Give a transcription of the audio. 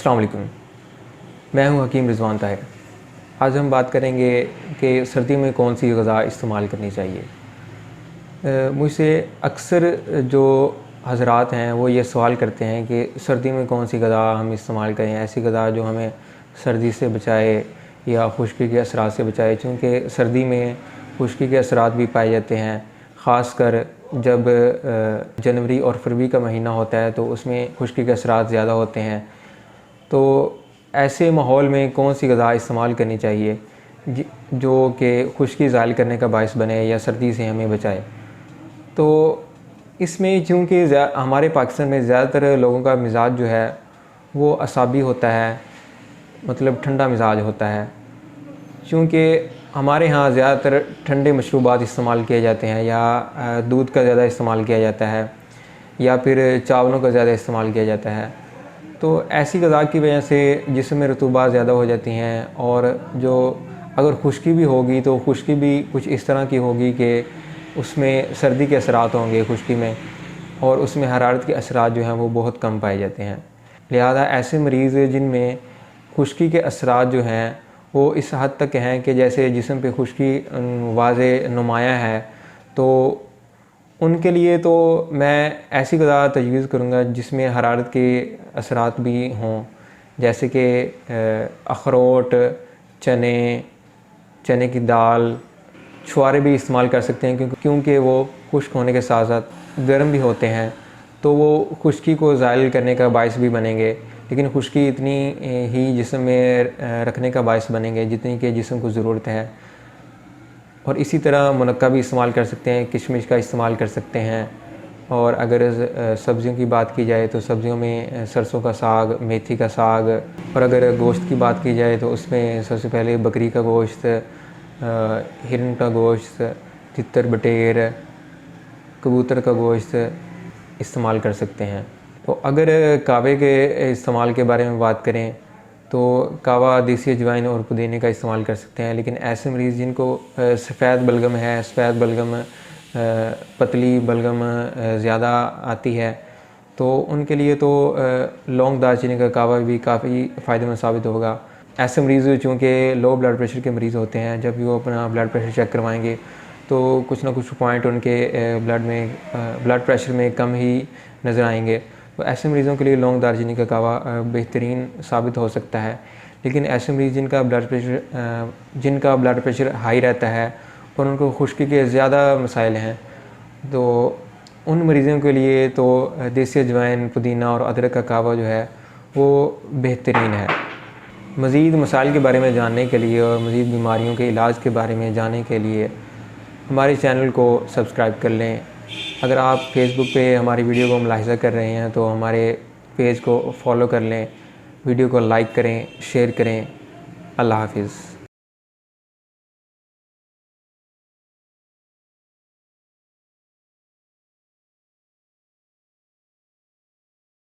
अस्सलाम वालेकुम। मैं हूं हकीम रिजवान ताहिर। आज हम बात करेंगे कि सर्दी में कौन सी ग़िज़ा इस्तेमाल करनी चाहिए। मुझसे अक्सर जो हज़रात हैं वो ये सवाल करते हैं कि सर्दी में कौन सी ग़िज़ा हम इस्तेमाल करें, ऐसी ग़िज़ा जो हमें सर्दी से बचाए या खुश्की के असरात से बचाए। चूँकि सर्दी में खुश्की के असरात भी पाए जाते हैं, ख़ासकर जब जनवरी और फरवरी का महीना होता है तो उसमें खुश्की के असरात ज़्यादा होते हैं। तो ऐसे माहौल में कौन सी ग़िज़ा इस्तेमाल करनी चाहिए जो कि खुश्की ज़ायल करने का बायस बने या सर्दी से हमें बचाए। तो इसमें चूँकि हमारे पाकिस्तान में ज़्यादातर लोगों का मिज़ाज जो है वो असाबी होता है, मतलब ठंडा मिज़ाज होता है। चूँकि हमारे यहाँ ज़्यादातर ठंडे मशरूबात इस्तेमाल किए जाते हैं या दूध का ज़्यादा इस्तेमाल किया जाता है या फिर चावलों का ज़्यादा इस्तेमाल किया जाता है। तो ऐसी ग़िज़ा की वजह से जिस्म में रतूबात ज़्यादा हो जाती हैं और जो अगर खुश्की भी होगी तो खुश्की भी कुछ इस तरह की होगी कि उसमें सर्दी के असरात होंगे खुश्की में, और उसमें हरारत के असरात जो हैं वो बहुत कम पाए जाते हैं। लिहाजा ऐसे मरीज़ जिनमें खुश्की के असरात जो हैं वो इस हद तक हैं कि जैसे जिस्म पे खुश्की वाज़े नुमायाँ है, तो उनके लिए तो मैं ऐसी ग़िज़ा तजवीज़ करूँगा जिसमें हरारत के असरात भी हों, जैसे कि अखरोट, चने की दाल, छुआरे भी इस्तेमाल कर सकते हैं क्योंकि वो खुश्क होने के साथ साथ गर्म भी होते हैं, तो वो खुश्की को ज़ायल करने का बायस भी बनेंगे। लेकिन खुश्की इतनी ही जिस्म में रखने का बायस बनेंगे जितनी कि जिस्म को ज़रूरत है। और इसी तरह मुनक्का भी इस्तेमाल कर सकते हैं, किशमिश का इस्तेमाल कर सकते हैं। और अगर सब्ज़ियों की बात की जाए तो सब्ज़ियों में सरसों का साग, मेथी का साग, और अगर गोश्त की बात की जाए तो उसमें सबसे पहले बकरी का गोश्त, हिरन का गोश्त, तितर बटेर, कबूतर का गोश्त इस्तेमाल कर सकते हैं। तो अगर कावे के इस्तेमाल के बारे में बात करें तो कावा, देसी अजवाइन और पुदीने का इस्तेमाल कर सकते हैं। लेकिन ऐसे मरीज़ जिनको सफ़ेद बलगम है, सफ़ेद बलगम, पतली बलगम ज़्यादा आती है, तो उनके लिए तो लौंग दालचीनी का कावा भी काफ़ी फ़ायदेमंद साबित होगा। ऐसे मरीज़ चूँकि लो ब्लड प्रेशर के मरीज़ होते हैं, जब भी वो अपना ब्लड प्रेशर चेक करवाएंगे तो कुछ ना कुछ पॉइंट उनके ब्लड प्रेशर में कम ही नज़र आएंगे। तो ऐसे मरीज़ों के लिए लौंग दालचीनी का कावा बेहतरीन साबित हो सकता है। लेकिन ऐसे मरीज़ जिनका ब्लड प्रेशर हाई रहता है और उनको खुश्की के ज़्यादा मसाइल हैं, तो उन मरीज़ों के लिए तो देसी अजवाइन, पुदीना और अदरक का कावा जो है वो बेहतरीन है। मज़ीद मसाइल के बारे में जानने के लिए और मज़ीद बीमारियों के इलाज के बारे में जानने के लिए हमारे चैनल को सब्सक्राइब कर लें। अगर आप फेसबुक पे हमारी वीडियो को मुलाहिज़ा कर रहे हैं तो हमारे पेज को फॉलो कर लें, वीडियो को लाइक करें, शेयर करें। अल्लाह हाफ़िज़।